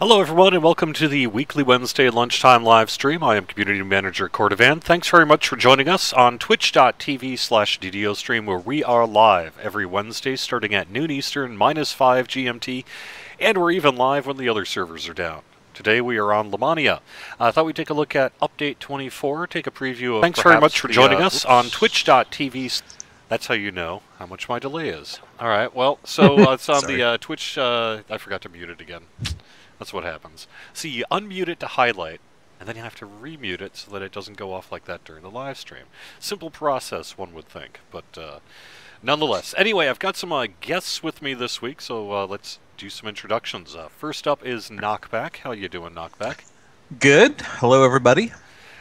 Hello everyone and welcome to the weekly Wednesday lunchtime live stream. I am Community Manager Cordovan. Thanks very much for joining us on twitch.tv/DDOstream, where we are live every Wednesday starting at noon Eastern, -5 GMT, and we're even live when the other servers are down. Today we are on Lamania. I thought we'd take a look at Update 24, take a preview of Thanks very much for joining us on twitch.tv. That's how you know how much my delay is. Alright, well, so it's on the Twitch, I forgot to mute it again. That's what happens. See, you unmute it to highlight, and then you have to remute it so that it doesn't go off like that during the live stream. Simple process, one would think, but nonetheless. Anyway, I've got some guests with me this week, so let's do some introductions. First up is Knockback. How you doing, Knockback? Good. Hello, everybody.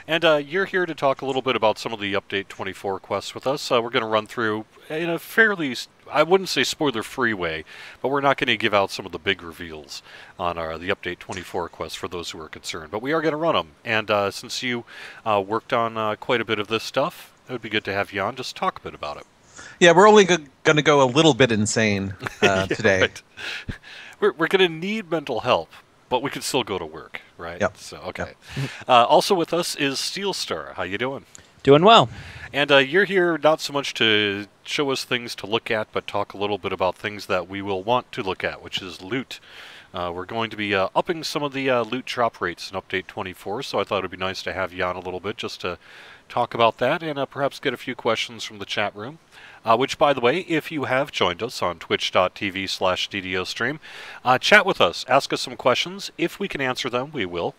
And you're here to talk a little bit about some of the Update 24 quests with us. We're going to run through in a fairly, I wouldn't say spoiler-free way, but we're not going to give out some of the big reveals on the Update 24 quests for those who are concerned. But we are going to run them. And since you worked on quite a bit of this stuff, it would be good to have you on. Just talk a bit about it. Yeah, we're only going to go a little bit insane today. Right. We're going to need mental help, but we can still go to work, right? Yep. So, okay. Yep. Also with us is Steelstar. How you doing? Doing well. And you're here not so much to show us things to look at, but talk a little bit about things that we will want to look at, which is loot. We're going to be upping some of the loot drop rates in Update 24, so I thought it would be nice to have you on a little bit just to talk about that and perhaps get a few questions from the chat room. Which, by the way, if you have joined us on twitch.tv/DDOstream, chat with us, ask us some questions. If we can answer them, we will.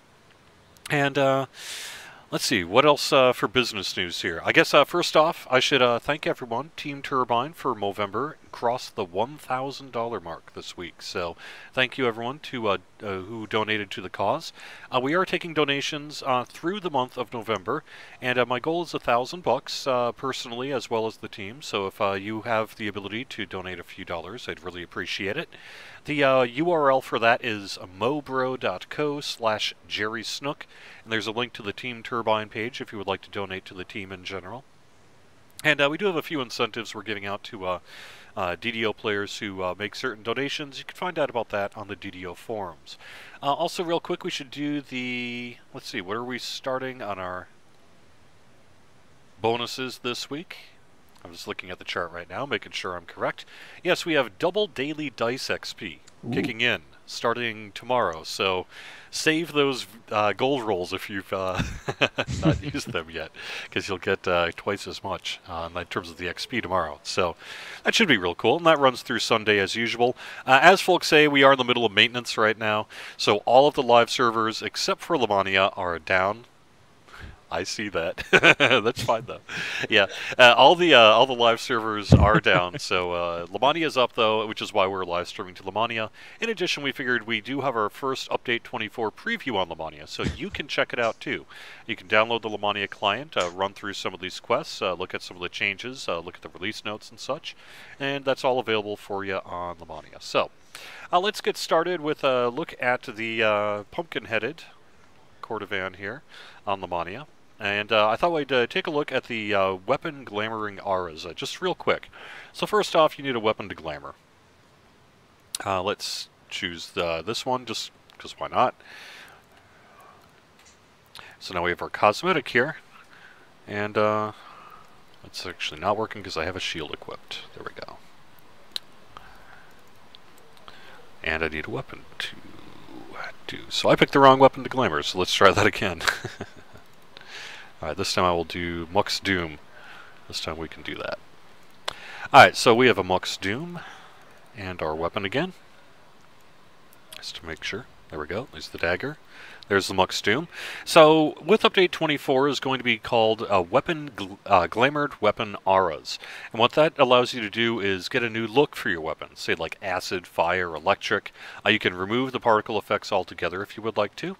And let's see, what else for business news here? I guess first off, I should thank everyone. Team Turbine for Movember crossed the $1,000 mark this week. So thank you everyone to who donated to the cause. We are taking donations through the month of November, and my goal is $1,000 personally as well as the team. So if you have the ability to donate a few dollars, I'd really appreciate it. The URL for that is mobro.co/JerrySnook, and there's a link to the Team Turbine page if you would like to donate to the team in general. And we do have a few incentives we're giving out to DDO players who make certain donations. You can find out about that on the DDO forums. Also, real quick, we should do the, let's see, what are we starting on our bonuses this week? I'm just looking at the chart right now, making sure I'm correct. Yes, we have double daily dice XP kicking in, starting tomorrow. So save those gold rolls if you've not used them yet, because you'll get twice as much in terms of the XP tomorrow. So that should be real cool, and that runs through Sunday as usual. As folks say, we are in the middle of maintenance right now, so all of the live servers, except for Lamania, are down. I see that. That's fine though. Yeah, all the live servers are down. So Lamania is up though, which is why we're live streaming to Lamania. In addition, we figured we do have our first Update 24 preview on Lamania, so you can check it out too. You can download the Lamania client, run through some of these quests, look at some of the changes, look at the release notes and such, and that's all available for you on Lamania. So let's get started with a look at the pumpkin-headed Cordovan here on Lamania. And I thought we'd take a look at the weapon glamoring auras, just real quick. So first off, you need a weapon to glamour. Let's choose this one, just because why not? So now we have our cosmetic here. And it's actually not working because I have a shield equipped. There we go. And I need a weapon to do. So I picked the wrong weapon to glamour, so let's try that again. Alright, this time I will do Mux Doom. This time we can do that. Alright, so we have a Mux Doom and our weapon again. Just to make sure. There we go. There's the dagger. There's the Mux Doom. So with Update 24 is going to be called Glamored Weapon Auras. And what that allows you to do is get a new look for your weapon. Say like acid, fire, electric. You can remove the particle effects altogether if you would like to.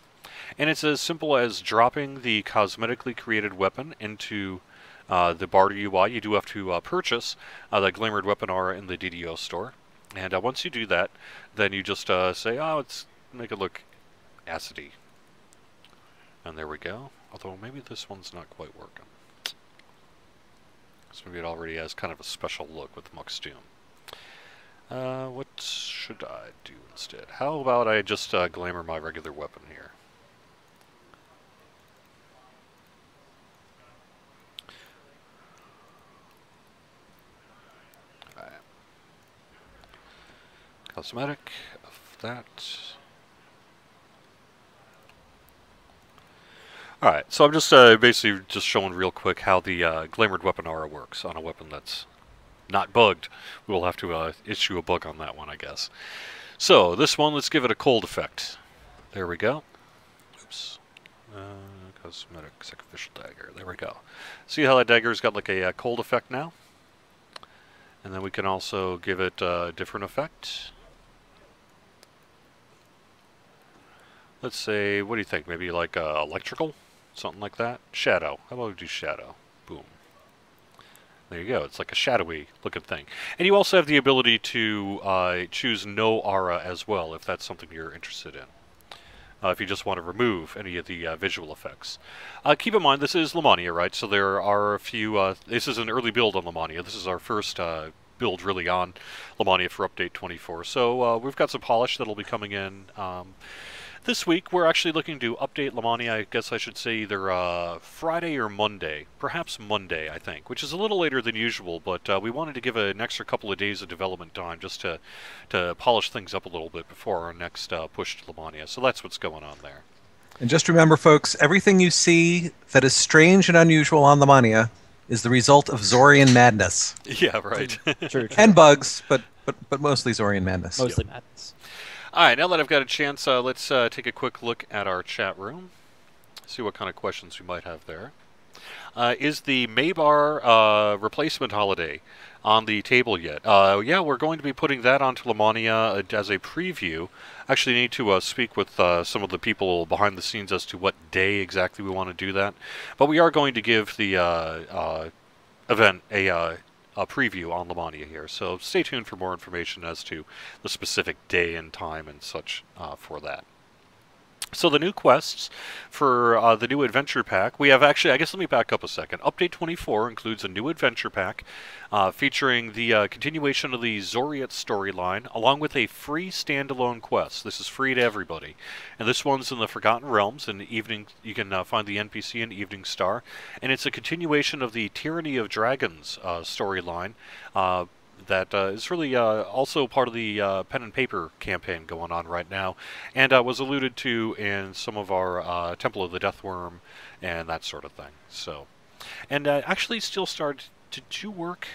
And it's as simple as dropping the cosmetically created weapon into the Barter UI. You do have to purchase the Glamored Weapon Aura in the DDO store. And once you do that, then you just say, oh, let's make it look acidy. And there we go. Although maybe this one's not quite working. So maybe it already has kind of a special look with Mux Doom. What should I do instead? How about I just glamour my regular weapon here? Alright. Cosmetic of that. Alright, so I'm just basically just showing real quick how the glamored weapon aura works on a weapon that's not bugged. We'll have to issue a bug on that one, I guess. So, this one, let's give it a cold effect. There we go. Oops. Cosmetic sacrificial dagger. There we go. See how that dagger's got like a cold effect now? And then we can also give it a different effect. Let's say, what do you think? Maybe like electrical? Something like that? Shadow. How about we do shadow? Boom. There you go. It's like a shadowy looking thing. And you also have the ability to choose no aura as well, if that's something you're interested in. If you just want to remove any of the visual effects. Keep in mind, this is Lamania, right? So there are a few... this is an early build on Lamania. This is our first build really on Lamania for Update 24. So we've got some polish that'll be coming in... This week, we're actually looking to update Lamania, I guess I should say either Friday or Monday. Perhaps Monday, I think, which is a little later than usual, but we wanted to give an extra couple of days of development time just to polish things up a little bit before our next push to Lamania. So that's what's going on there. And just remember, folks, everything you see that is strange and unusual on Lamania is the result of Zorian madness. Yeah, right. True. And bugs, but mostly Zorian madness. Mostly madness. Alright, now that I've got a chance, let's take a quick look at our chat room. See what kind of questions we might have there. Is the Maybar replacement holiday on the table yet? Yeah, we're going to be putting that onto Lamania as a preview. Actually, need to speak with some of the people behind the scenes as to what day exactly we want to do that. But we are going to give the event a preview on Lamania here, so stay tuned for more information as to the specific day and time and such for that. So the new quests for the new adventure pack, we have actually, I guess let me back up a second. Update 24 includes a new adventure pack featuring the continuation of the Zoriat storyline, along with a free standalone quest. This is free to everybody. And this one's in the Forgotten Realms, and evening you can find the NPC in Evening Star. And it's a continuation of the Tyranny of Dragons storyline. That is really also part of the pen and paper campaign going on right now, and was alluded to in some of our Temple of the Deathworm and that sort of thing. So, and actually, Steel Star, did you work?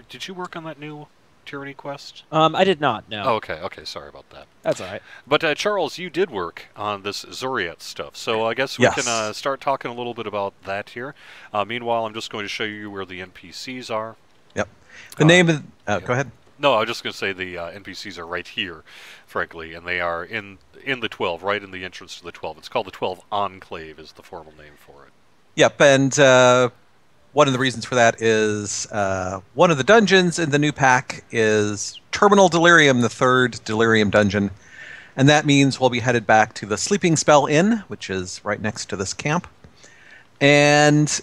Did you work on that new Tyranny quest? I did not. No. Oh, okay. Sorry about that. That's all right. But Charles, you did work on this Zoriat stuff, so I guess we can start talking a little bit about that here. Meanwhile, I'm just going to show you where the NPCs are. Yep. The name of... Go ahead. No, I was just going to say the NPCs are right here, frankly, and they are in the 12, right in the entrance to the 12. It's called the 12 Enclave is the formal name for it. Yep, and one of the reasons for that is one of the dungeons in the new pack is Terminal Delirium, the third Delirium dungeon, and that means we'll be headed back to the Sleeping Spell Inn, which is right next to this camp. And...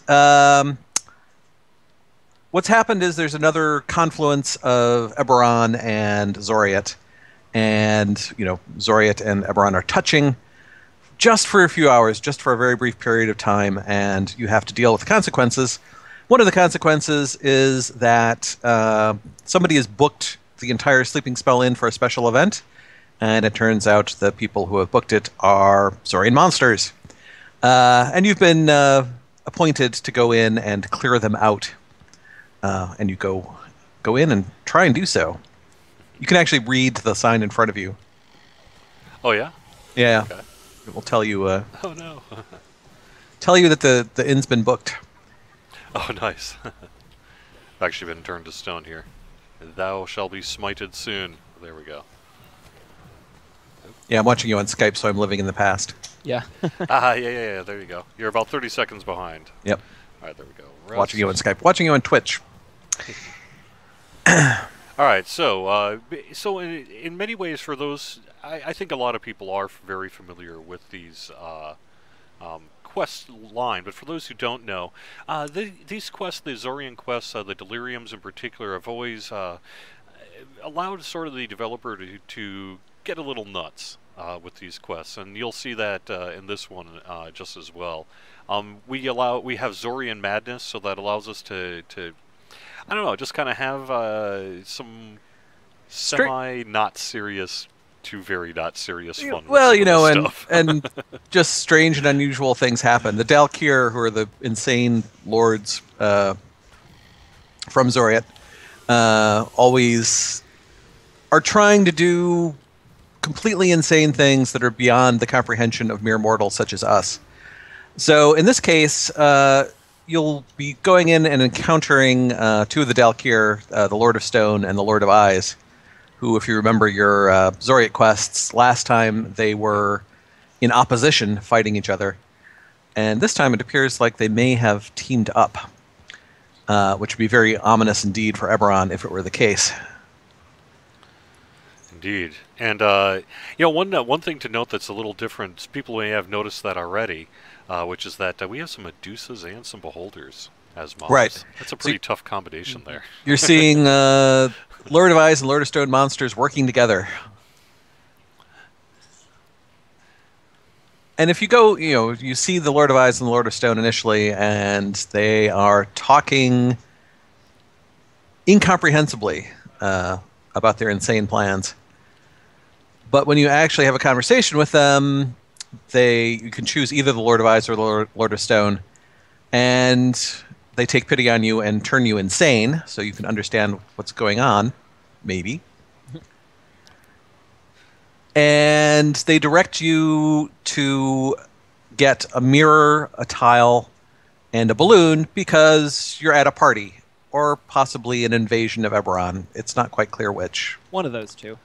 what's happened is there's another confluence of Eberron and Zoriat, and Zoriat and Eberron are touching just for a few hours, just for a very brief period of time, and you have to deal with the consequences. One of the consequences is that somebody has booked the entire Sleeping Spell Inn for a special event, and it turns out the people who have booked it are Zorian monsters. And you've been appointed to go in and clear them out. And you go in and try and do so. You can actually read the sign in front of you. Oh, yeah? Yeah. Okay. It will tell you... oh, no. tell you that the inn's been booked. Oh, nice. I've actually been turned to stone here. Thou shall be smited soon. There we go. Yeah, I'm watching you on Skype, so I'm living in the past. Yeah. Yeah, there you go. You're about 30 seconds behind. Yep. All right, there we go. Watching you on Skype. Watching you on Twitch. All right, so in many ways, for those, I think a lot of people are very familiar with these quest line, but for those who don't know, these quests, the Zorian quests, the Deliriums in particular, have always allowed sort of the developer to get a little nuts with these quests, and you'll see that in this one just as well. We have Zorian Madness, so that allows us to I don't know, just kind of have some semi not serious to very not serious fun. Well, with some of this stuff. and just strange and unusual things happen. The Dalkir, who are the insane lords from Zoriat, always are trying to do completely insane things that are beyond the comprehension of mere mortals such as us. So in this case, you'll be going in and encountering two of the Dalkir, the Lord of Stone and the Lord of Eyes, who, if you remember your Zoriat quests, last time they were in opposition, fighting each other. And this time it appears like they may have teamed up, which would be very ominous indeed for Eberron if it were the case. Indeed. And, one thing to note that's a little different, people may have noticed that already, which is that we have some Medusas and some Beholders as mobs. Right. That's a pretty tough combination there. You're seeing Lord of Eyes and Lord of Stone monsters working together. And if you go, you see the Lord of Eyes and the Lord of Stone initially, and they are talking incomprehensibly about their insane plans. But when you actually have a conversation with them, you can choose either the Lord of Eyes or the Lord of Stone, and they take pity on you and turn you insane, so you can understand what's going on, maybe. And they direct you to get a mirror, a tile, and a balloon because you're at a party, or possibly an invasion of Eberron. It's not quite clear which. One of those two.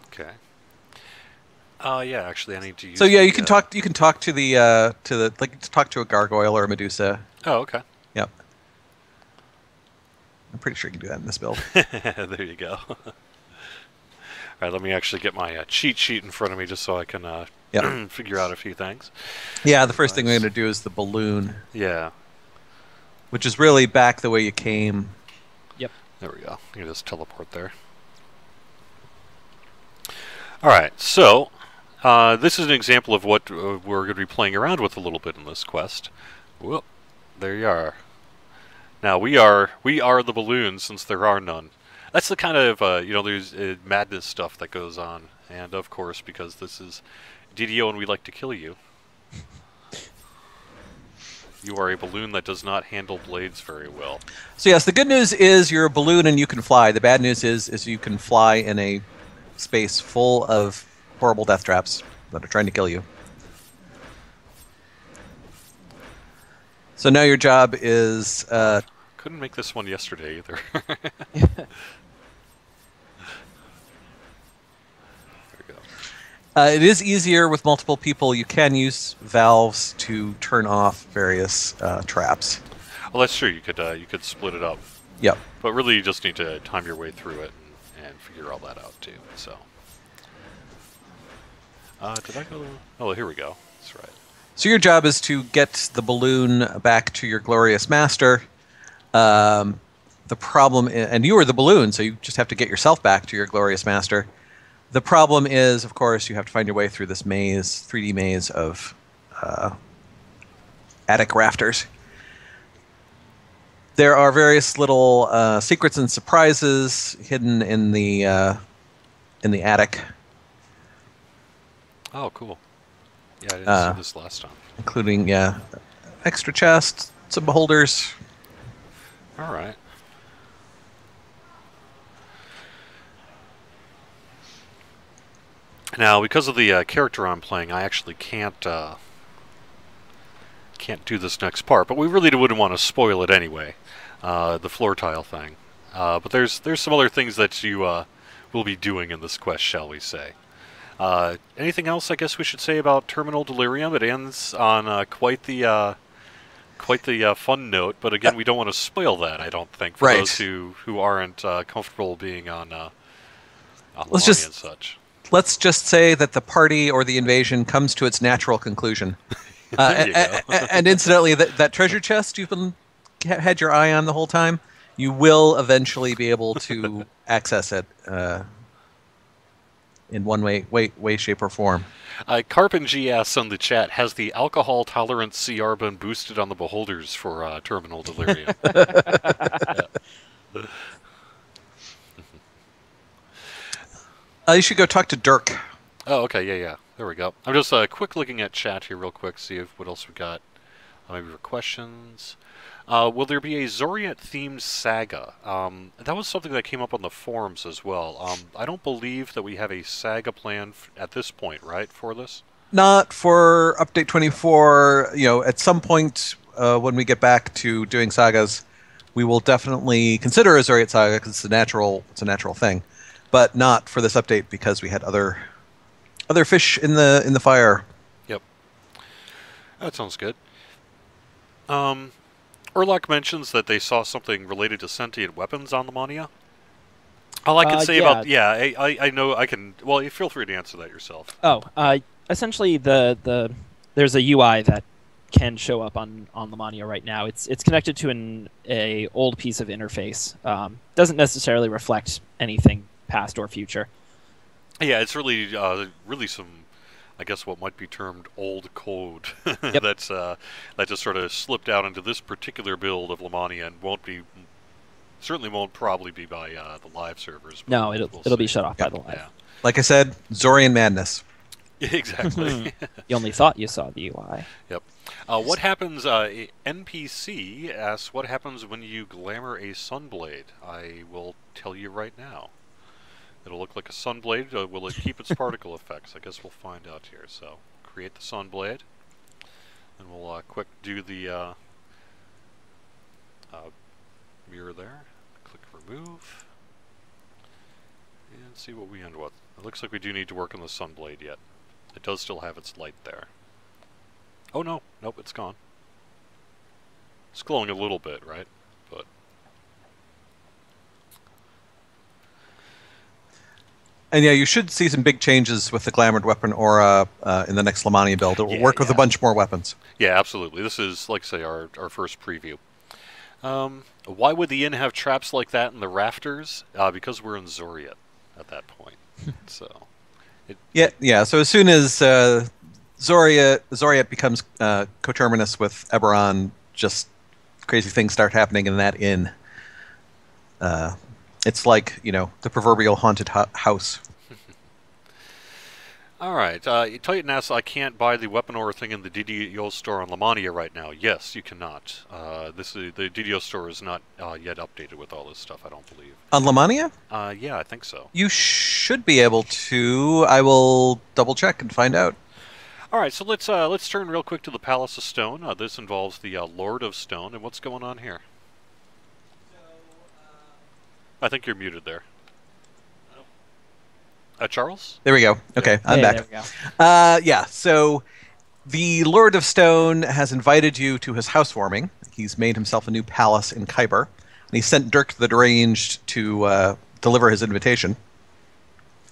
Okay. Actually, I need to use. So yeah, you can talk. You can talk to the talk to a gargoyle or a Medusa. Oh, okay. Yep. I'm pretty sure you can do that in this build. There you go. All right, let me actually get my cheat sheet in front of me just so I can figure out a few things. Yeah, the first thing we're going to do is the balloon. Yeah. Which is really back the way you came. Yep. There we go. You can just teleport there. All right, so this is an example of what we're going to be playing around with a little bit in this quest. Whoop, there you are. Now we are the balloons since there are none. That's the kind of there's madness stuff that goes on, and of course because this is DDO and we like to kill you. You are a balloon that does not handle blades very well. So yes, the good news is you're a balloon and you can fly. The bad news is you can fly in a space full of horrible death traps that are trying to kill you. So now your job is... Couldn't make this one yesterday either. It is easier with multiple people. You can use valves to turn off various traps. Well, that's true. You could split it up. Yep. But really, you just need to time your way through it and figure all that out too. So, did I go? Oh, here we go. That's right. So your job is to get the balloon back to your glorious master. The problem, and you are the balloon, so you just have to get yourself back to your glorious master. The problem is, of course, you have to find your way through this maze, 3D maze of attic rafters. There are various little secrets and surprises hidden in the attic. Oh, cool. Yeah, I didn't see this last time. Including, extra chests, some beholders. All right. Now, because of the character I'm playing, I actually can't do this next part, but we really wouldn't want to spoil it anyway, the floor tile thing. But there's some other things that you will be doing in this quest, shall we say. Anything else I guess we should say about Terminal Delirium? It ends on quite the fun note, but again, we don't want to spoil that, I don't think, for those who aren't comfortable being on the line and such. Let's just say that the party or the invasion comes to its natural conclusion. And incidentally, that treasure chest you've had your eye on the whole time, You will eventually be able to access it in one way, shape, or form. Carpin G asks on the chat, has the alcohol tolerance CR been boosted on the beholders for terminal delirium? You should go talk to Dirk. Oh, okay, yeah. There we go. I'm just quick looking at chat here real quick, see what else we got. Maybe for questions. Will there be a Zoriat-themed saga? That was something that came up on the forums as well. I don't believe that we have a saga plan at this point, right, for this? Not for Update 24. At some point when we get back to doing sagas, we will definitely consider a Zoriat saga because it's a natural thing, but not for this update because we had other fish in the fire. Yep, that sounds good. Urlach mentions that they saw something related to sentient weapons on Lamania. All I can say about I know I can. Well, you feel free to answer that yourself. Essentially there's a UI that can show up on Lamania right now. It's connected to a old piece of interface. Doesn't necessarily reflect anything past or future. Yeah, it's really some, I guess, what might be termed old code. Yep. that just sort of slipped out into this particular build of Lamania and certainly won't probably be by the live servers. No, it'll be shut off by the live. Yeah. Like I said, Zorian madness. Exactly. You only thought you saw the UI. Yep. What happens? NPC asks, "What happens when you glamour a sunblade?" I will tell you right now. It'll look like a sunblade. Will it keep its particle effects? I guess we'll find out here. So, create the sunblade, and we'll quick do the mirror there. Click remove, and see what we end with. It looks like we do need to work on the sunblade yet. It does still have its light there. Oh no, nope, it's gone. It's glowing a little bit, right? But and yeah, you should see some big changes with the glamored weapon aura in the next Lamania build. It will work with a bunch more weapons. Yeah, absolutely. This is, like I say, our first preview. Why would the inn have traps like that in the rafters? Because we're in Zoriat at that point. So. Yeah. So as soon as Zoriat becomes coterminous with Eberron, just crazy things start happening in that inn. It's like, the proverbial haunted house. All right. Titan asks, I can't buy the weapon aura thing in the DDO store on Lamania right now. Yes, you cannot. The DDO store is not yet updated with all this stuff, I don't believe. On Lamania? Yeah, I think so. You should be able to. I will double check and find out. All right, so let's turn real quick to the Palace of Stone. This involves the Lord of Stone, and what's going on here? I think you're muted there. Charles? There we go. Okay, I'm back. There we go. So the Lord of Stone has invited you to his housewarming. He's made himself a new palace in Khyber, and he sent Dirk the Deranged to deliver his invitation.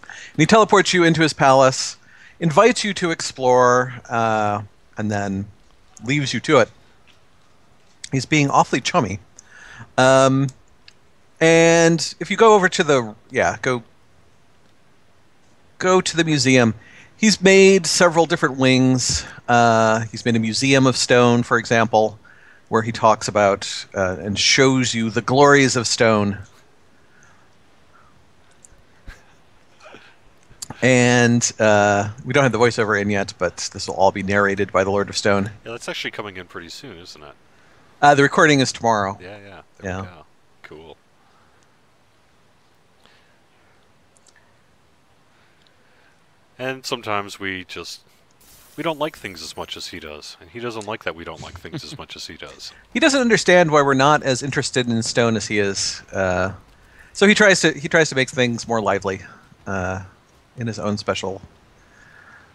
And he teleports you into his palace, invites you to explore, and then leaves you to it. He's being awfully chummy. And if you go over to the go to the museum. He's made several different wings. He's made a museum of stone, for example, where he talks about and shows you the glories of stone. And we don't have the voiceover in yet, but this will all be narrated by the Lord of Stone. Yeah, that's actually coming in pretty soon, isn't it? The recording is tomorrow. Yeah. There we go. Cool. And sometimes we don't like things as much as he does, and he doesn't like that we don't like things as much as he does. He doesn't understand why we're not as interested in stone as he is. So he tries to make things more lively in his own special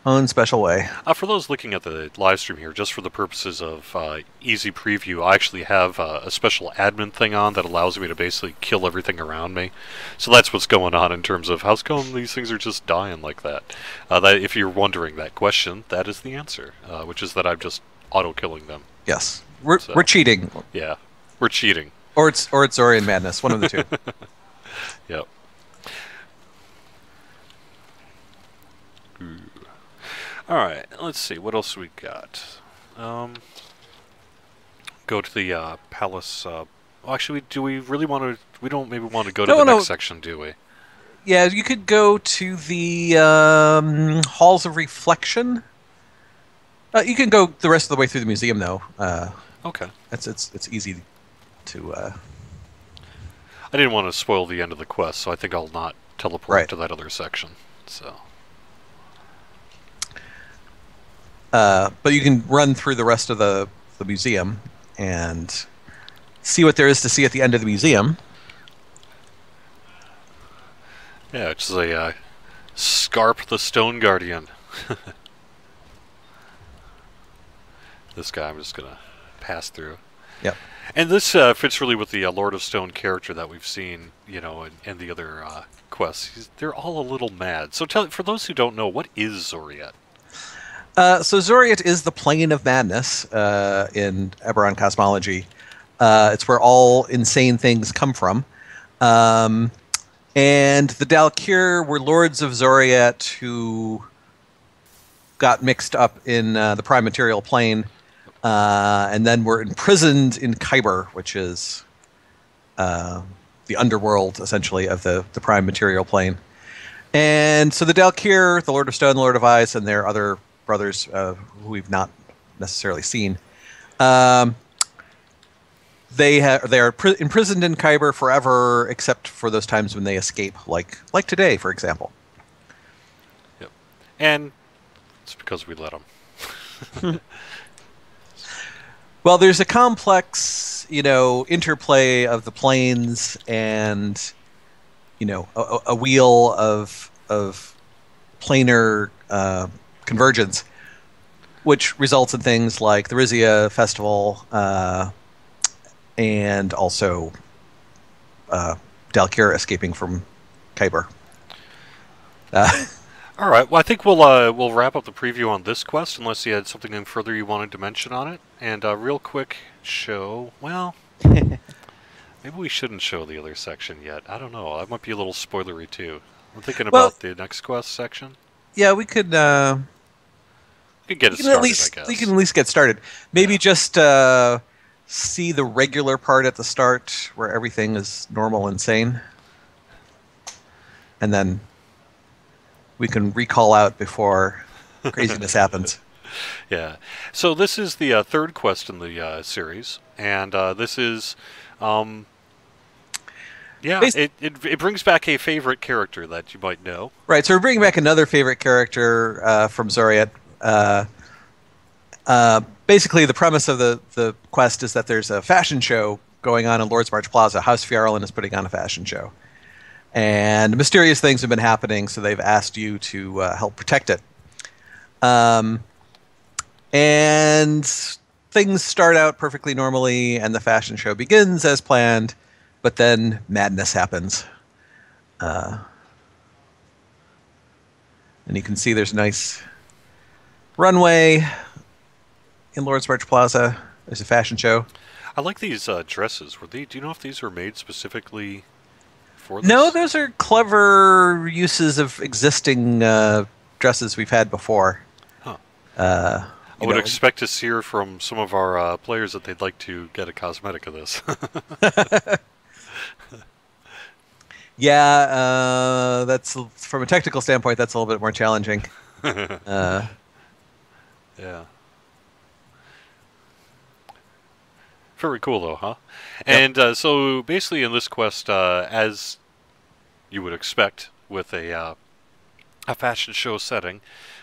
way. For those looking at the live stream here, just for the purposes of easy preview, I actually have a special admin thing on that allows me to basically kill everything around me. So that's what's going on in terms of how come these things are just dying like that. If you're wondering that question, that is the answer, which is that I'm just auto-killing them. Yes. We're cheating. Yeah, we're cheating. Or it's Zorian Madness, one of the two. Yep. Ooh. All right, let's see. What else we got? Go to the palace. Well, actually, do we really want to? We don't maybe want to go to the next section, do we? Yeah, you could go to the Halls of Reflection. You can go the rest of the way through the museum, though. Okay. It's easy to. I didn't want to spoil the end of the quest, so I think I'll not teleport to that other section. So. But you can run through the rest of the museum and see what there is to see at the end of the museum. Yeah, it's a Scarp the Stone Guardian. This guy I'm just going to pass through. Yep. And this fits really with the Lord of Stone character that we've seen, you know, in the other quests. They're all a little mad. So for those who don't know, what is Zoriet? So Zoriet is the plane of madness in Eberron cosmology. It's where all insane things come from. And the Dal'Kyr were lords of Zoriet who got mixed up in the prime material plane and then were imprisoned in Kyber, which is the underworld, essentially, of the prime material plane. And so the Dal'Kyr, the Lord of Stone, the Lord of Ice, and their other brothers who we've not necessarily seen, they are imprisoned in Kyber forever, except for those times when they escape, like today, for example. Yep, and it's because we let them. Well, there's a complex, interplay of the planes and, a wheel of planar convergence, which results in things like the Rizia Festival and also Dal'Kyr escaping from Kyber. All right. Well, I think we'll wrap up the preview on this quest, unless you had something further you wanted to mention on it. And real quick, well, maybe we shouldn't show the other section yet. I don't know. That might be a little spoilery too. I'm thinking about the next quest section. Yeah, we could. We could get it started, I guess. We can at least get started. Maybe just see the regular part at the start, where everything is normal and sane, and then we can recall out before craziness happens. Yeah. So this is the third quest in the series, and this is, it brings back a favorite character that you might know. Right. So we're bringing back another favorite character from Zoriet. Basically, the premise of the quest is that there's a fashion show going on in Lord's March Plaza. House Fjarlin is putting on a fashion show. And mysterious things have been happening, so they've asked you to help protect it. And things start out perfectly normally, and the fashion show begins as planned, but then madness happens. And you can see there's a nice runway in Lord's March Plaza. There's a fashion show. I like these dresses. Do you know if these were made specifically for this? No, those are clever uses of existing dresses we've had before. Huh. I would expect to hear from some of our players that they'd like to get a cosmetic of this. Yeah, that's from a technical standpoint, that's a little bit more challenging. Yeah. Very cool, though, huh? Yep. And so, basically, in this quest, as you would expect with a fashion show setting,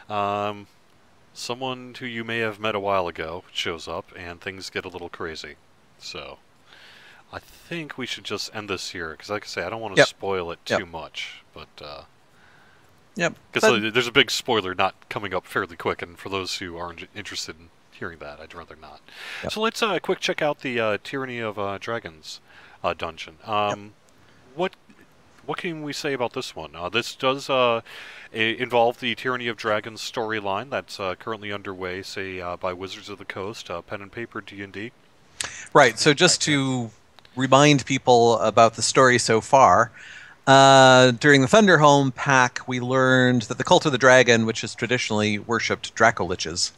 someone who you may have met a while ago shows up, and things get a little crazy. So, I think we should just end this here, because, like I say, I don't want to spoil it too much. But because there's a big spoiler not coming up fairly quick, and for those who aren't interested in hearing that, I'd rather not. Yep. So let's quick check out the Tyranny of Dragons dungeon. What can we say about this one? This does involve the Tyranny of Dragons storyline that's currently underway, say by Wizards of the Coast, pen and paper D&D. Right. So just to remind people about the story so far. During the Thunderhome pack, we learned that the Cult of the Dragon, which has traditionally worshipped Dracoliches,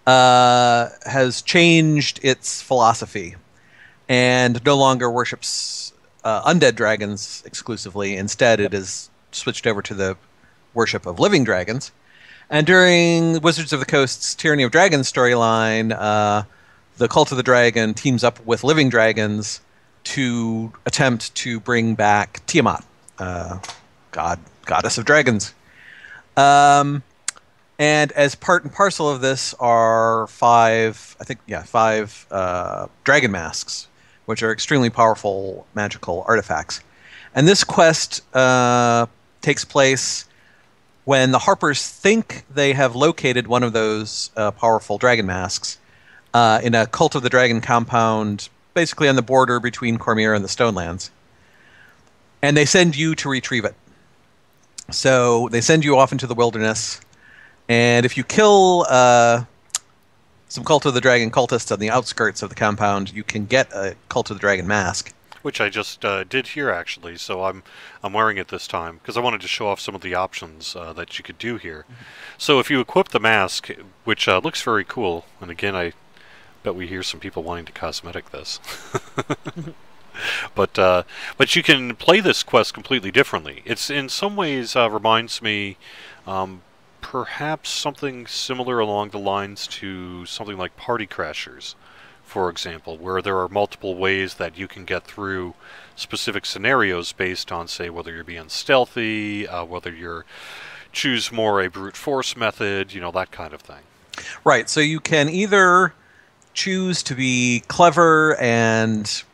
has changed its philosophy and no longer worships undead dragons exclusively. Instead, it is switched over to the worship of living dragons. And during Wizards of the Coast's Tyranny of Dragons storyline, the Cult of the Dragon teams up with living dragons to attempt to bring back Tiamat, goddess of dragons. And as part and parcel of this are five dragon masks, which are extremely powerful magical artifacts. And this quest takes place when the Harpers think they have located one of those powerful dragon masks in a Cult of the Dragon compound, basically on the border between Cormyr and the Stonelands. And they send you to retrieve it. So they send you off into the wilderness, and if you kill some Cult of the Dragon cultists on the outskirts of the compound, you can get a Cult of the Dragon mask. Which I just did here, actually, so I'm wearing it this time, because I wanted to show off some of the options that you could do here. Mm-hmm. So if you equip the mask, which looks very cool, and again, I bet we hear some people wanting to cosmetic this. But you can play this quest completely differently. It's in some ways reminds me perhaps something similar along the lines to something like Party Crashers, for example, where there are multiple ways that you can get through specific scenarios based on, say, whether you're being stealthy, whether you're choose more a brute force method, you know, that kind of thing. Right, so you can either choose to be clever and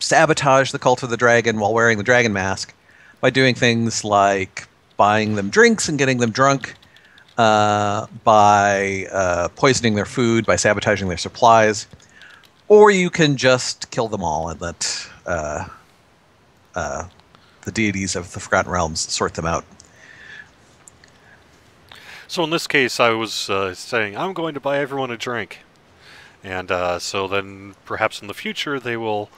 sabotage the Cult of the Dragon while wearing the dragon mask by doing things like buying them drinks and getting them drunk, by poisoning their food, by sabotaging their supplies, or you can just kill them all and let the deities of the Forgotten Realms sort them out. So in this case, I was saying, I'm going to buy everyone a drink. And so then perhaps in the future they will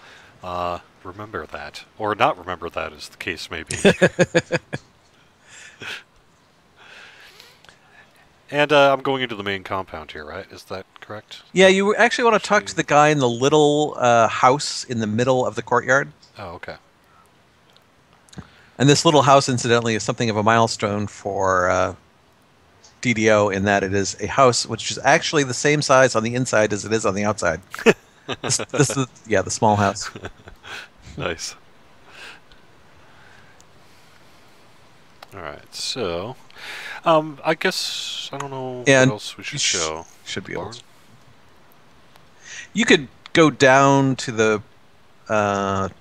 remember that. Or not remember that, as the case may be. And I'm going into the main compound here, right? Is that correct? Yeah, you actually want to talk to the guy in the little house in the middle of the courtyard. Oh, okay. And this little house, incidentally, is something of a milestone for DDO in that it is a house which is actually the same size on the inside as it is on the outside. this is, yeah, the small house. Nice. All right, so I guess I don't know what else we should show. Should be able to. You could go down to the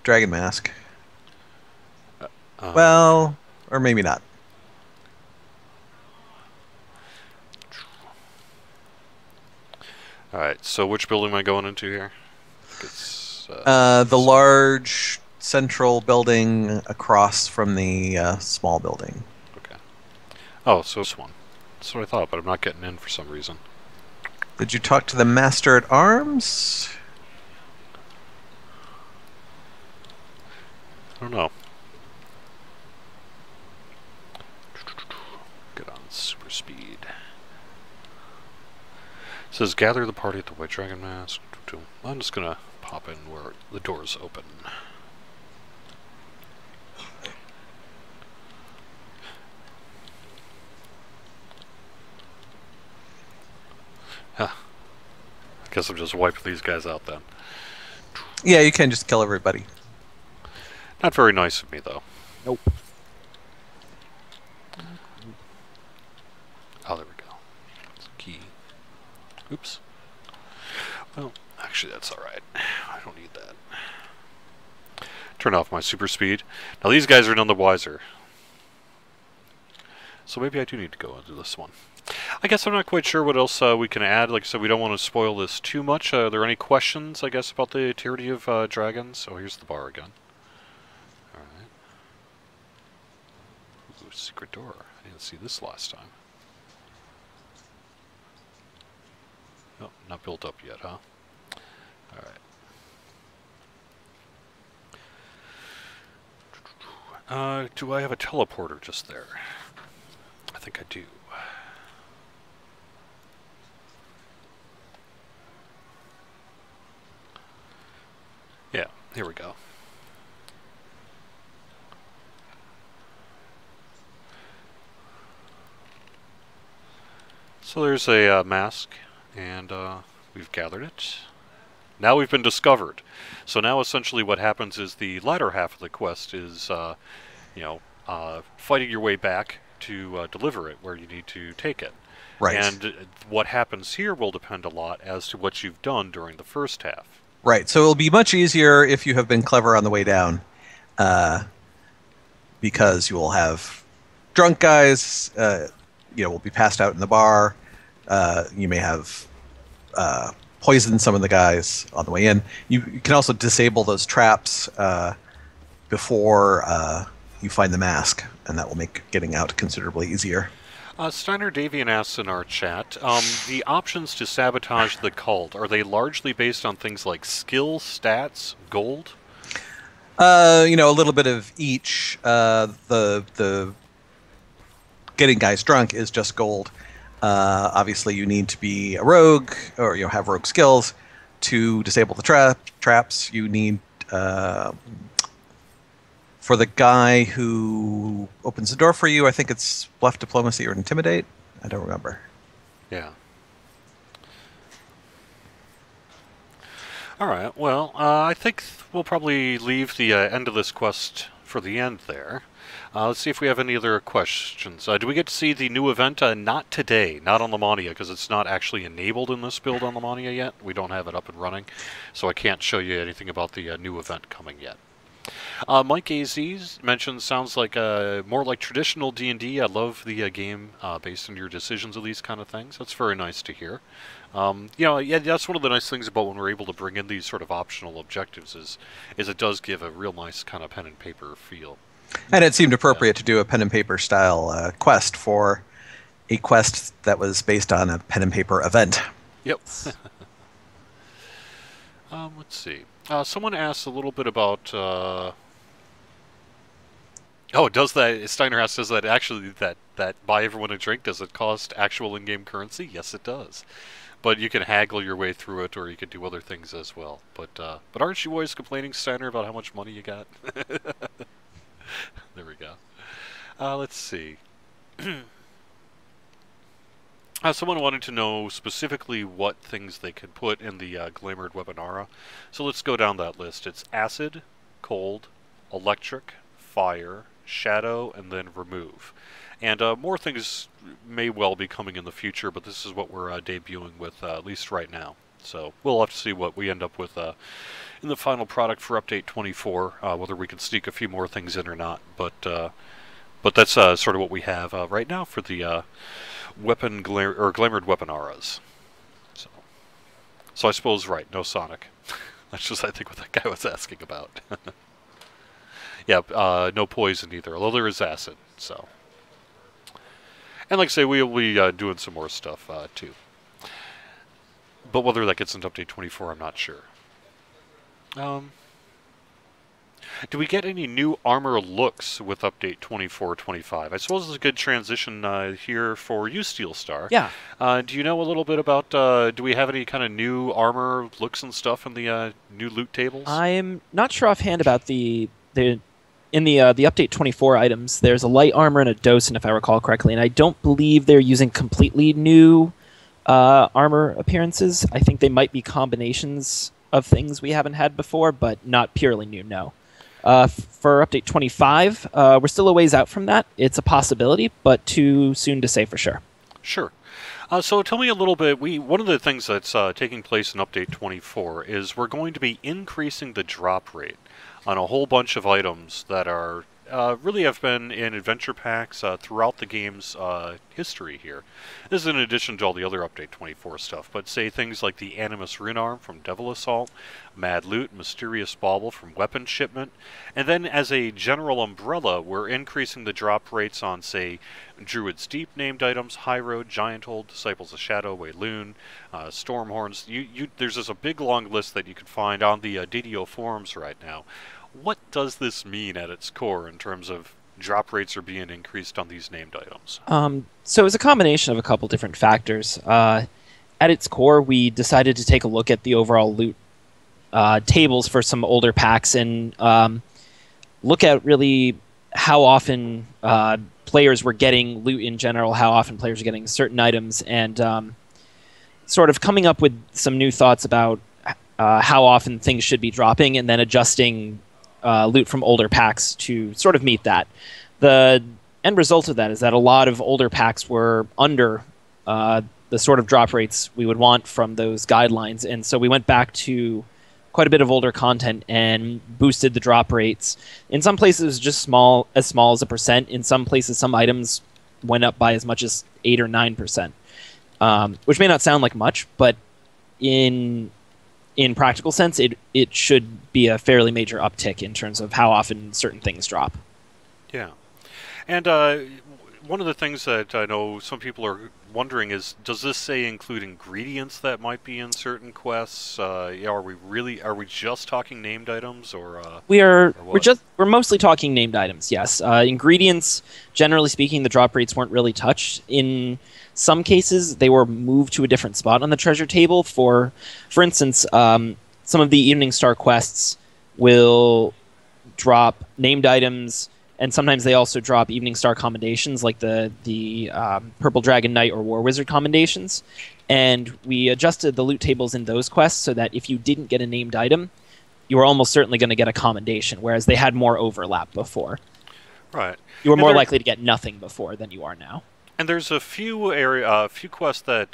dragon mask. Well, or maybe not. All right. So which building am I going into here? It's, the large central building across from the small building. Okay. Oh, so this one. That's what I thought, but I'm not getting in for some reason. Did you talk to the Master at Arms? I don't know. Get on super speed. It says gather the party at the White Dragon Mask. I'm just gonna pop in where the door's open. Huh. I guess I'll just wipe these guys out then. Yeah, you can just kill everybody. Not very nice of me, though. Nope. Oh, there we go. It's a key. Oops. Well, actually, that's alright. I don't need that. Turn off my super speed. Now, these guys are none the wiser. So maybe I do need to go into this one. I guess I'm not quite sure what else we can add. Like I said, we don't want to spoil this too much. Are there any questions, I guess, about the Tyranny of Dragons? Oh, here's the bar again. Alright. Ooh, secret door. I didn't see this last time. Oh, not built up yet, huh? Alright. Do I have a teleporter just there? I think I do. Yeah, here we go. So there's a mask, and we've gathered it. Now we've been discovered. So now essentially what happens is the latter half of the quest is, fighting your way back to deliver it where you need to take it. Right. And what happens here will depend a lot as to what you've done during the first half. Right. So it'll be much easier if you have been clever on the way down, because you will have drunk guys. Will be passed out in the bar. You may have poisoned some of the guys on the way in. You can also disable those traps before you find the mask, and that will make getting out considerably easier. Steiner Davian asks in our chat, the options to sabotage the cult, are they largely based on things like skill, stats, gold? A little bit of each. The getting guys drunk is just gold. Obviously, you need to be a rogue or have rogue skills. To disable the traps, you need for the guy who opens the door for you, I think it's bluff, diplomacy, or intimidate. I don't remember. Yeah. All right. Well, I think we'll probably leave the end of this quest for the end there. Let's see if we have any other questions. Do we get to see the new event? Not today, not on Lamania, because it's not actually enabled in this build on Lamania yet. We don't have it up and running, so I can't show you anything about the new event coming yet. Mike AZ mentions, sounds like more like traditional D&D. I love the game based on your decisions of these kind of things. That's very nice to hear. That's one of the nice things about when we're able to bring in these sort of optional objectives is it does give a real nice kind of pen and paper feel. And it seemed appropriate to do a pen and paper style quest for a quest that was based on a pen and paper event. Yep. Let's see. Someone asked a little bit about. Does that? Steiner asks, does that actually that buy everyone a drink? Does it cost actual in-game currency? Yes, it does. But you can haggle your way through it, or you could do other things as well. But aren't you always complaining, Steiner, about how much money you got? There we go. Let's see. Someone wanted to know specifically what things they can put in the Glamored Webinara. So let's go down that list. It's acid, cold, electric, fire, shadow, and then remove. And more things may well be coming in the future, but this is what we're debuting with, at least right now. So we'll have to see what we end up with in the final product for Update 24, whether we can sneak a few more things in or not. But that's sort of what we have right now for the Glamored Weapon-Auras. So I suppose, right, no Sonic. That's just, I think, what that guy was asking about. Yeah, no poison either, although there is acid, so. And like I say, we'll be doing some more stuff, too. But whether that gets into Update 24, I'm not sure. Do we get any new armor looks with Update 24-25? I suppose it's a good transition here for you, Steel Star. Yeah. Do you know a little bit about, do we have any kind of new armor looks and stuff in the new loot tables? I'm not sure offhand about the Update 24 items. There's a light armor and a docent, if I recall correctly, and I don't believe they're using completely new armor appearances. I think they might be combinations of things we haven't had before, but not purely new, no. For Update 25, we're still a ways out from that. It's a possibility, but too soon to say for sure. Sure. So tell me a little bit, one of the things that's taking place in Update 24 is we're going to be increasing the drop rate on a whole bunch of items that are really have been in adventure packs throughout the game's history here. This is in addition to all the other Update 24 stuff, but say things like the Animus Rune Arm from Devil Assault, Mad Loot, Mysterious Bauble from Weapon Shipment, and then as a general umbrella, we're increasing the drop rates on, say, Druid's Deep named items, High Road, Giant Hold, Disciples of Shadow, Wayloon, Stormhorns. There's just a big long list that you can find on the DDO forums right now. what does this mean at its core in terms of drop rates are being increased on these named items? So it's a combination of a couple different factors. At its core, we decided to take a look at the overall loot tables for some older packs and look at really how often players were getting loot in general, how often players are getting certain items, and sort of coming up with some new thoughts about how often things should be dropping, and then adjusting loot from older packs to sort of meet that. The end result of that is that a lot of older packs were under the sort of drop rates we would want from those guidelines, and so we went back to quite a bit of older content and boosted the drop rates. In some places, just small as a percent. In some places, some items went up by as much as 8 or 9%, which may not sound like much, but in practical sense, it should be a fairly major uptick in terms of how often certain things drop. Yeah. And one of the things that I know some people are wondering is, does this say include ingredients that might be in certain quests? Are we just talking named items, or we're mostly talking named items? Yes, ingredients. Generally speaking, the drop rates weren't really touched. In some cases, they were moved to a different spot on the treasure table. For instance, some of the Evening Star quests will drop named items, and sometimes they also drop Evening Star commendations, like the Purple Dragon Knight or War Wizard commendations. And we adjusted the loot tables in those quests so that if you didn't get a named item, you were almost certainly going to get a commendation, whereas they had more overlap before. Right. You were more likely to get nothing before than you are now. And there's a few quests that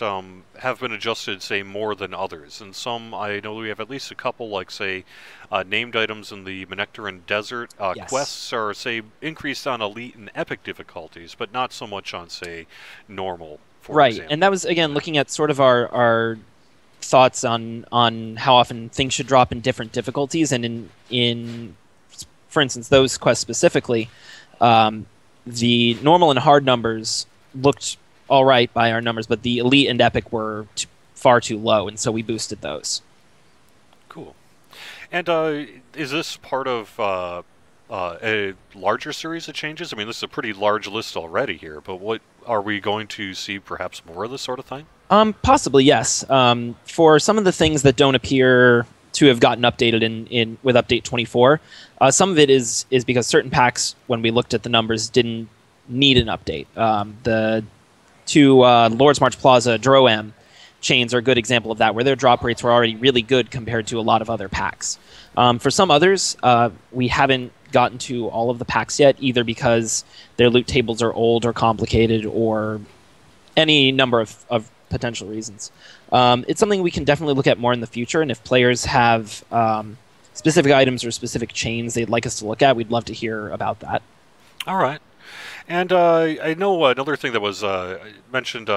have been adjusted, say, more than others. And some, I know we have at least a couple, like, say, named items in the Manectaran Desert. Yes. Quests are, say, increased on Elite and Epic difficulties, but not so much on, say, normal, for example. And that was, again, looking at sort of our thoughts on how often things should drop in different difficulties. And in for instance, those quests specifically, the normal and hard numbers looked all right by our numbers, but the Elite and Epic were far too low, and so we boosted those. Cool. And is this part of a larger series of changes? I mean, this is a pretty large list already here, but what are we going to see? Perhaps more of this sort of thing? Possibly, yes. For some of the things that don't appear to have gotten updated in with Update 24, some of it is because certain packs, when we looked at the numbers, didn't need an update. The two Lord's March Plaza Droam chains are a good example of that, where their drop rates were already really good compared to a lot of other packs. For some others, we haven't gotten to all of the packs yet, either because their loot tables are old or complicated, or any number of potential reasons. It's something we can definitely look at more in the future, and if players have specific items or specific chains they'd like us to look at, we'd love to hear about that. All right. And I know another thing that was mentioned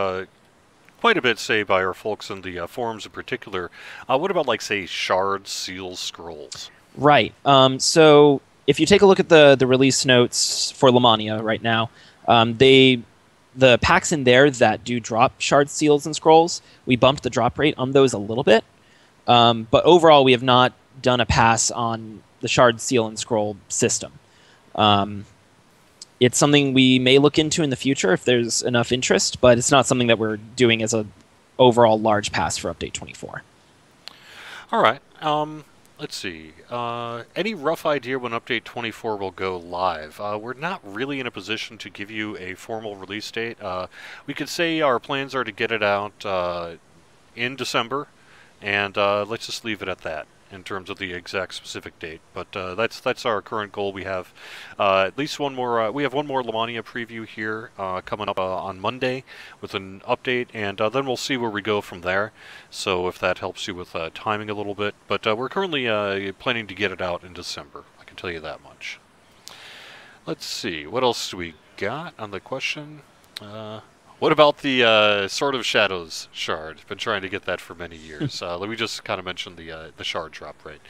quite a bit, say, by our folks in the forums in particular. What about, like, say, shards, seals, scrolls? Right. So if you take a look at the release notes for Lamania right now, the packs in there that do drop shards, seals, and scrolls, we bumped the drop rate on those a little bit. But overall, we have not done a pass on the shard, seal, and scroll system. It's something we may look into in the future if there's enough interest, but it's not something that we're doing as an overall large pass for Update 24. All right. Let's see. Any rough idea when Update 24 will go live? We're not really in a position to give you a formal release date. We could say our plans are to get it out in December, and let's just leave it at that in terms of the exact specific date. But that's our current goal. We have at least one more. We have one more Lamania preview here coming up on Monday with an update, and then we'll see where we go from there. So if that helps you with timing a little bit, but we're currently planning to get it out in December. I can tell you that much. Let's see, what else do we got on the question? What about the Sword of Shadows shard? Been trying to get that for many years. Let me just kind of mention the shard drop rate.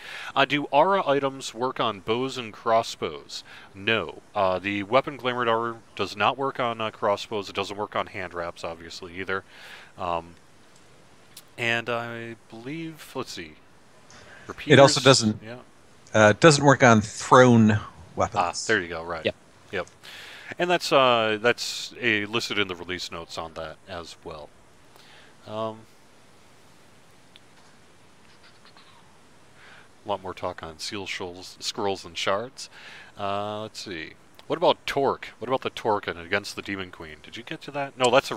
Do aura items work on bows and crossbows? No. The weapon Glamored Aura does not work on crossbows. It doesn't work on hand wraps, obviously, either. And I believe, let's see. Repeaters, It also doesn't. Yeah. Doesn't work on thrown Ah, weapons. there you go. Right. Yep. Yep. And that's listed in the release notes on that as well. A lot more talk on seal scrolls and shards. Let's see. What about Torque? What about the Torque and against the Demon Queen? Did you get to that? No, that's a...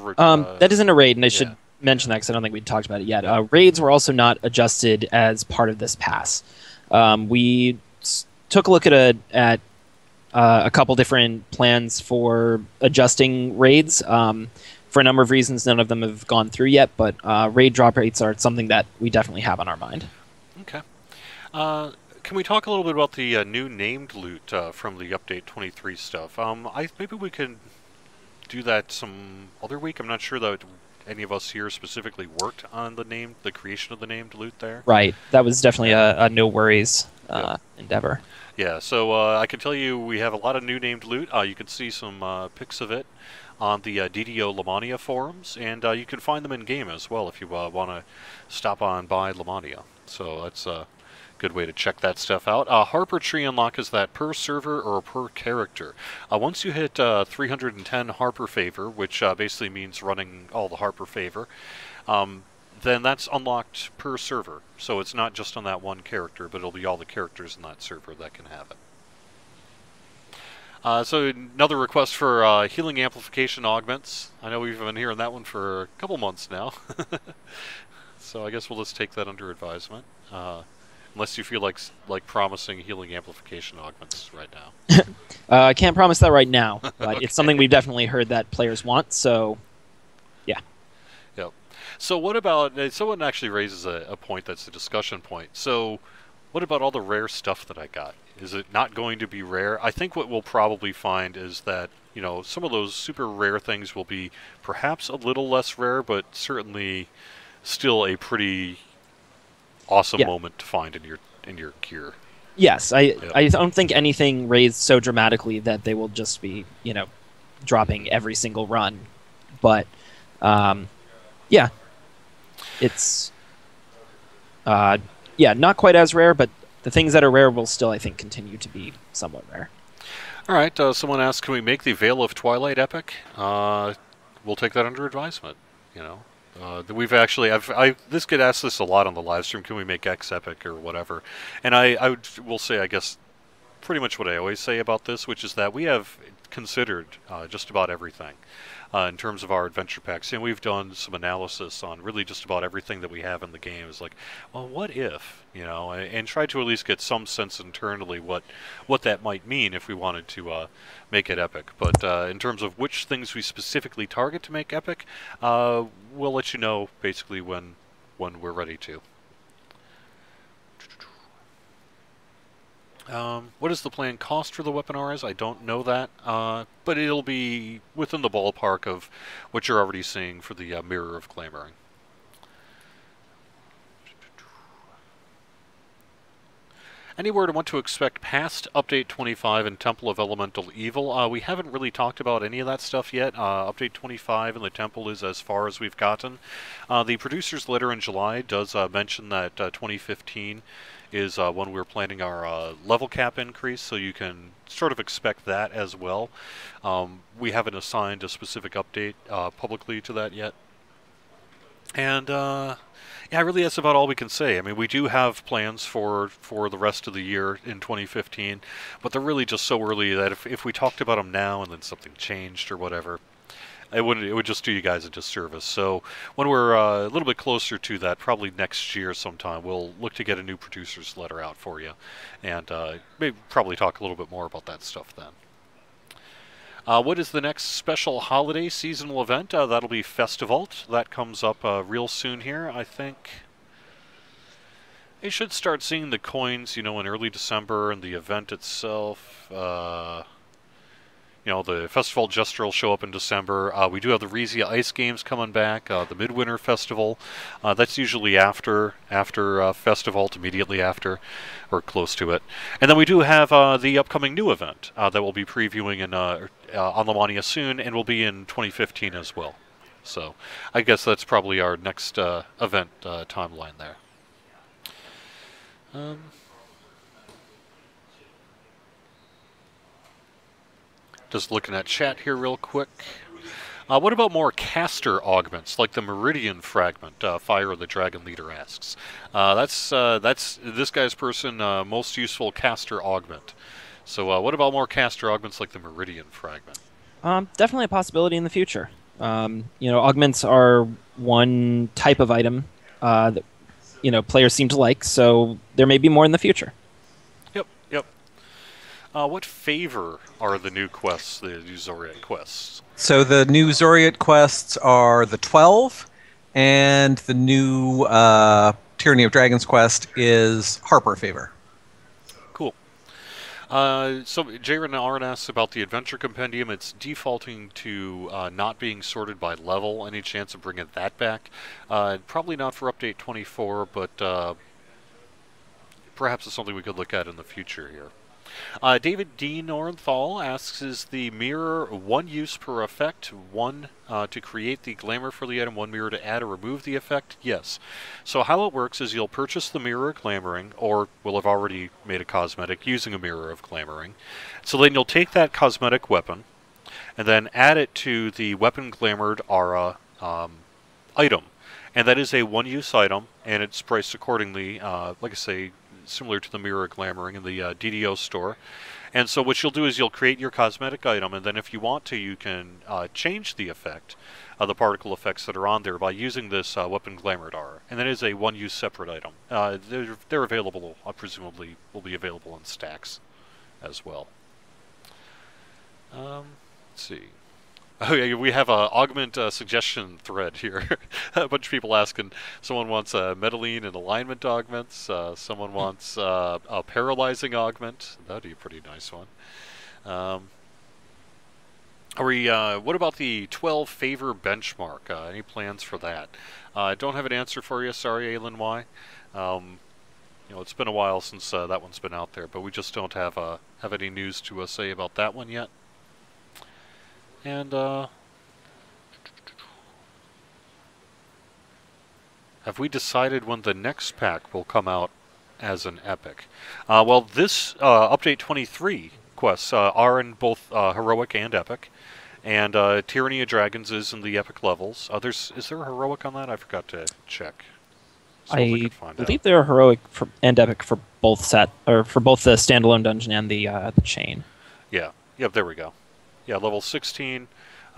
That isn't a raid, and I should yeah. mention that because I don't think we talked about it yet. Raids were also not adjusted as part of this pass. We took a look at a couple different plans for adjusting raids. For a number of reasons, none of them have gone through yet, but raid drop rates are something that we definitely have on our mind. Okay. Can we talk a little bit about the new named loot from the Update 23 stuff? Maybe we could do that some other week. I'm not sure that any of us here specifically worked on the creation of the named loot there. Right. That was definitely a no worries endeavor. Yeah, so I can tell you we have a lot of new named loot. You can see some pics of it on the DDO Lamania forums, and you can find them in-game as well if you want to stop on by Lamania. So that's a good way to check that stuff out. Harper Tree Unlock is that per server or per character. Once you hit 310 Harper Favor, which basically means running all the Harper Favor, then that's unlocked per server. So it's not just on that one character, but it'll be all the characters in that server that can have it. So another request for healing amplification augments. I know we've been hearing that one for a couple months now. So I guess we'll just take that under advisement. Unless you feel like promising healing amplification augments right now. I can't promise that right now, but Okay. it's something we've definitely heard that players want, so yeah. Yep. So what about, someone actually raises a point that's a discussion point. So what about all the rare stuff that I got? Is it not going to be rare? I think what we'll probably find is that, some of those super rare things will be perhaps a little less rare, but certainly still a pretty awesome moment to find in your gear. Yes, I don't think anything raised so dramatically that they will just be, dropping every single run. But, yeah. It's, not quite as rare, but the things that are rare will still, I think, continue to be somewhat rare. All right, someone asked, can we make the Veil of Twilight epic? We'll take that under advisement, we've actually, this get asked this a lot on the live stream. Can we make X epic or whatever? And I will say, I guess, pretty much what I always say about this, which is that we have considered just about everything in terms of our adventure packs, and we've done some analysis on really just about everything that we have in the game. Is like, well, what if, and try to at least get some sense internally what that might mean if we wanted to make it epic. But in terms of which things we specifically target to make epic, we'll let you know basically when we're ready to. What is the planned cost for the weapon auras? I don't know that, but it'll be within the ballpark of what you're already seeing for the Mirror of Clamoring. Anywhere to want to expect past Update 25 and Temple of Elemental Evil? We haven't really talked about any of that stuff yet. Update 25 and the Temple is as far as we've gotten. The producer's letter in July does mention that 2015 is when we're planning our level cap increase, so you can sort of expect that as well. We haven't assigned a specific update publicly to that yet. And yeah, really that's about all we can say. I mean, we do have plans for the rest of the year in 2015, but they're really just so early that if we talked about them now and then something changed or whatever, it would just do you guys a disservice. So when we're a little bit closer to that, probably next year sometime, we'll look to get a new producer's letter out for you, and maybe probably talk a little bit more about that stuff then. What is the next special holiday seasonal event? That'll be Festivalt. That comes up real soon here, I think. You should start seeing the coins, in early December, and the event itself. The Festival Jester will show up in December. We do have the Rezia Ice Games coming back, the Midwinter Festival. That's usually after Festivalt, immediately after, or close to it. And then we do have the upcoming new event that we'll be previewing in, on Lamania soon, and will be in 2015 as well. So I guess that's probably our next event timeline there. Just looking at chat here real quick. What about more caster augments, like the Meridian Fragment? Fire the Dragon Leader asks. That's this guy's person most useful caster augment. So what about more caster augments like the Meridian Fragment? Definitely a possibility in the future. Augments are one type of item that players seem to like, so there may be more in the future. Yep. What favor are the new quests, the new Zoriat quests? So the new Zoriat quests are the 12, and the new Tyranny of Dragons quest is Harper Favor. Cool. So Jaren Arn asks about the Adventure Compendium. It's defaulting to not being sorted by level. Any chance of bringing that back? Probably not for Update 24, but perhaps it's something we could look at in the future here. David D. Northall asks, is the mirror one use per effect, one to create the glamour for the item, one mirror to add or remove the effect? Yes. So how it works is you'll purchase the mirror of glamoring, or will have already made a cosmetic using a mirror of glamoring. So then you'll take that cosmetic weapon, and then add it to the weapon glamored aura item. And that is a one-use item, and it's priced accordingly, like I say, similar to the mirror glamoring in the DDO store. And so what you'll do is you'll create your cosmetic item, and then if you want to, you can change the effect of the particle effects that are on there by using this weapon glamored aura. And that is a one-use separate item. They're available, presumably will be available in stacks as well. Let's see. Oh yeah, we have a augment suggestion thread here. A bunch of people asking. Someone wants Metalline and alignment augments. Someone wants a paralyzing augment. That'd be a pretty nice one. What about the 12 favor benchmark? Any plans for that? I don't have an answer for you. Sorry, Aylin Y. It's been a while since that one's been out there, but we just don't have any news to say about that one yet. And, have we decided when the next pack will come out as an epic? Well, this Update 23 quests are in both Heroic and Epic. And Tyranny of Dragons is in the Epic levels. Is there a Heroic on that? I forgot to check. So I believe they're Heroic and Epic for both for both the standalone dungeon and the chain. Yeah. Yep, there we go. Yeah, level 16,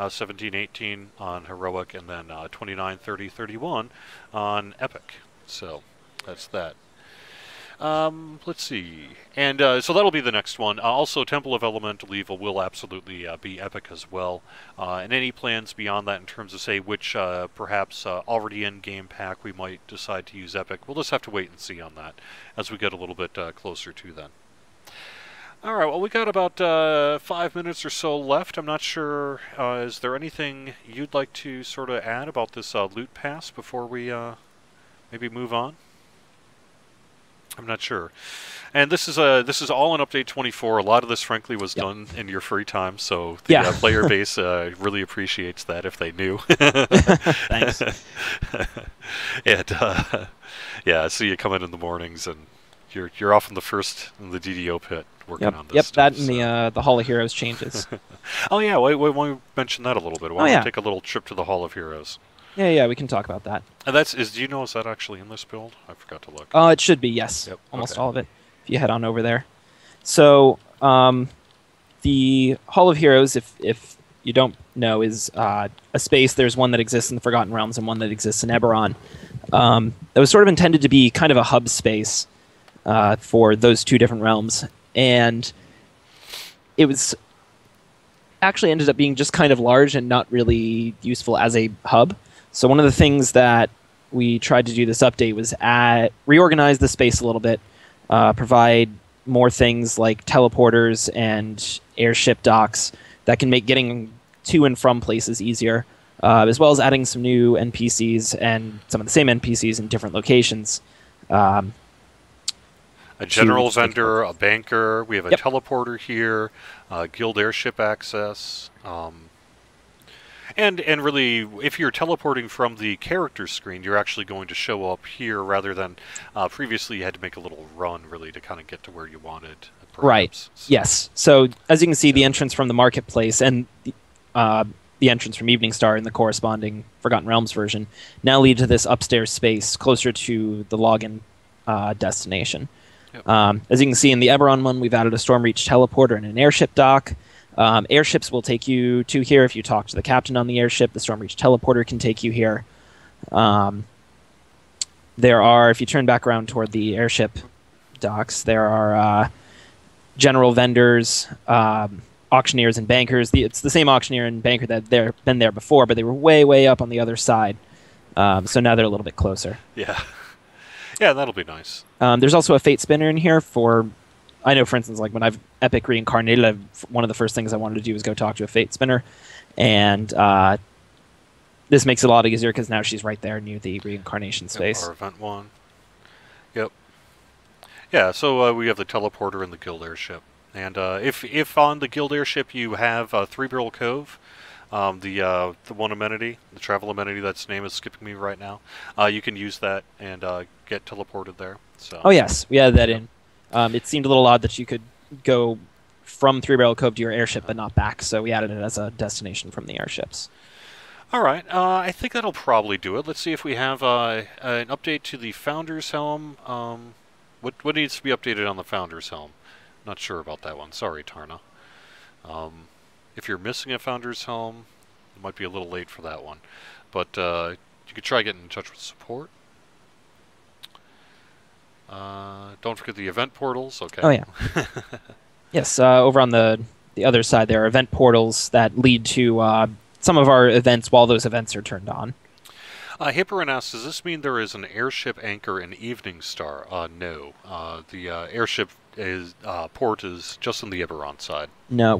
17, 18 on Heroic, and then 29, 30, 31 on Epic. So that's that. Let's see. And so that'll be the next one. Also, Temple of Elemental Evil will absolutely be Epic as well. And any plans beyond that in terms of, say, which perhaps already in-game pack we might decide to use Epic, we'll just have to wait and see on that as we get a little bit closer to then. All right, well, we got about 5 minutes or so left. I'm not sure, is there anything you'd like to sort of add about this loot pass before we maybe move on? I'm not sure. And this is all in Update 24. A lot of this, frankly, was done in your free time, so the player base really appreciates that if they knew. Thanks. And yeah, I see you come in the mornings, and you're off in the DDO pit working on this. Yep, stuff, that and the Hall of Heroes changes. Oh yeah, why don't we mention that a little bit? Why don't we take a little trip to the Hall of Heroes? Yeah, we can talk about that. And do you know, is that actually in this build? I forgot to look. It should be, yes. Yep, almost all of it, if you head on over there. So, the Hall of Heroes, if you don't know, is a space. There's one that exists in the Forgotten Realms and one that exists in Eberron. That was sort of intended to be kind of a hub space for those two different realms. And it was actually ended up being just kind of large and not really useful as a hub. So one of the things that we tried to do this update was reorganize the space a little bit, provide more things like teleporters and airship docks that can make getting to and from places easier, as well as adding some new NPCs and some of the same NPCs in different locations. A general vendor, a banker, we have a teleporter here, guild airship access, and really, if you're teleporting from the character screen, you're actually going to show up here rather than previously you had to make a little run really to kind of get to where you wanted Right. perhaps. So. Yes. So as you can see, the entrance from the marketplace and the entrance from Evening Star in the corresponding Forgotten Realms version now lead to this upstairs space closer to the login destination. Yep. As you can see in the Eberron one, we've added a Stormreach teleporter and an airship dock. Airships will take you to here if you talk to the captain on the airship. The Stormreach teleporter can take you here. There are, if you turn back around toward the airship docks, there are general vendors, auctioneers, and bankers. It's the same auctioneer and banker that they've been there before, but they were way, way up on the other side. So now they're a little bit closer. Yeah. Yeah, that'll be nice. There's also a fate spinner in here for, I know, for instance, like when I've epic reincarnated, one of the first things I wanted to do was go talk to a fate spinner, and this makes it a lot easier because now she's right there near the reincarnation space. Our event one. Yep. Yeah, so we have the teleporter and the guild airship. And if on the guild airship you have Three Barrel Cove, the one amenity, the travel amenity that's name is skipping me right now, you can use that and get teleported there. So. Oh yes, we added that in. It seemed a little odd that you could go from Three Barrel Cove to your airship but not back, so we added it as a destination from the airships. All right, I think that'll probably do it. Let's see if we have an update to the Founder's Helm. What needs to be updated on the Founder's Helm? Not sure about that one. Sorry, Tarna. If you're missing a Founder's Helm, it might be a little late for that one. But you could try getting in touch with support. Don't forget the event portals. Okay. Oh, yeah. Yes, over on the other side there are event portals that lead to some of our events while those events are turned on. Hipperin asks, does this mean there is an airship anchor in Evening Star? No. The airship port is just on the Eberron side. No.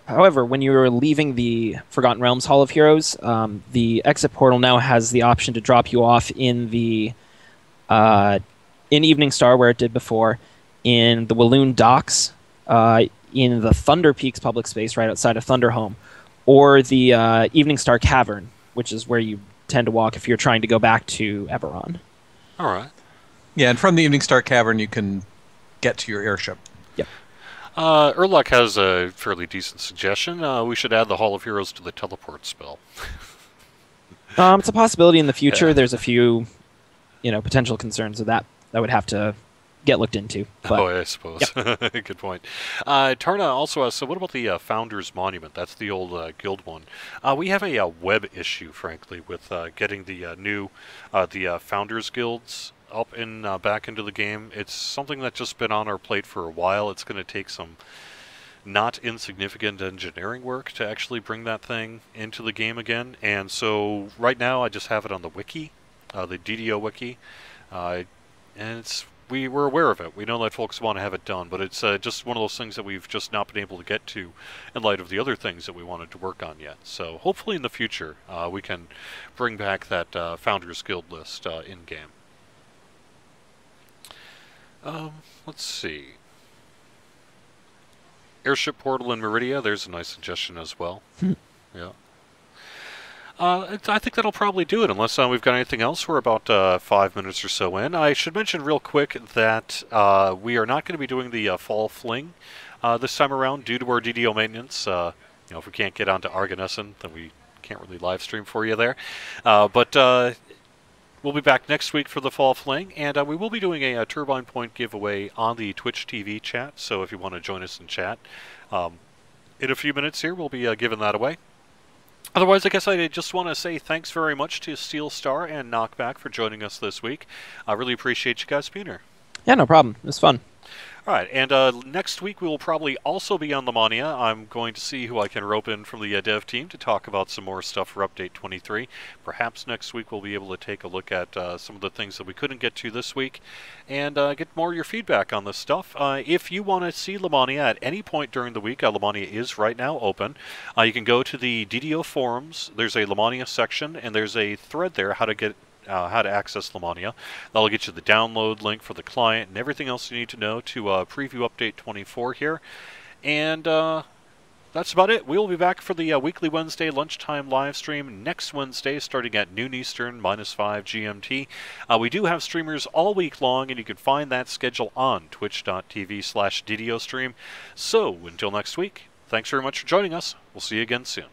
However, when you are leaving the Forgotten Realms Hall of Heroes, the exit portal now has the option to drop you off in the in Evening Star, where it did before, in the Walloon Docks, in the Thunder Peaks public space right outside of Thunderhome, or the Evening Star Cavern, which is where you tend to walk if you're trying to go back to Eberron. All right. Yeah, and from the Evening Star Cavern, you can get to your airship. Yep. Urlach has a fairly decent suggestion. We should add the Hall of Heroes to the teleport spell. It's a possibility in the future. Yeah. There's a few, potential concerns of that would have to get looked into. But, oh, I suppose. Yep. Good point. Tarna also asks, so what about the Founders Monument? That's the old guild one. We have a web issue, frankly, with getting the new Founders Guilds up and back into the game. It's something that's just been on our plate for a while. It's going to take some not insignificant engineering work to actually bring that thing into the game again. And so right now I just have it on the wiki, the DDO wiki, and we're aware of it. We know that folks want to have it done, but it's just one of those things that we've just not been able to get to in light of the other things that we wanted to work on yet. So hopefully in the future we can bring back that Founders Guild list in-game. Let's see. Airship portal in Meridia, there's a nice suggestion as well. Yeah. I think that'll probably do it, unless we've got anything else. We're about 5 minutes or so in. I should mention real quick that we are not going to be doing the Fall Fling this time around due to our DDO maintenance. If we can't get onto Arganesson, then we can't really live stream for you there. But we'll be back next week for the Fall Fling, and we will be doing a Turbine Point giveaway on the Twitch TV chat, so if you want to join us in chat. In a few minutes here, we'll be giving that away. Otherwise, I guess I just want to say thanks very much to Steel Star and Knockback for joining us this week. I really appreciate you guys being here. Yeah, no problem. It was fun. All right, and next week we will probably also be on Lemania. I'm going to see who I can rope in from the dev team to talk about some more stuff for Update 23. Perhaps next week we'll be able to take a look at some of the things that we couldn't get to this week and get more of your feedback on this stuff. If you want to see Lemania at any point during the week, Lemania is right now open. You can go to the DDO forums. There's a Lemania section, and there's a thread there how to access Lemania. That'll get you the download link for the client and everything else you need to know to preview Update 24 here. And that's about it. We'll be back for the weekly Wednesday lunchtime live stream next Wednesday, starting at noon Eastern, -5 GMT. We do have streamers all week long, and you can find that schedule on twitch.tv/DDOstream. So, until next week, thanks very much for joining us. We'll see you again soon.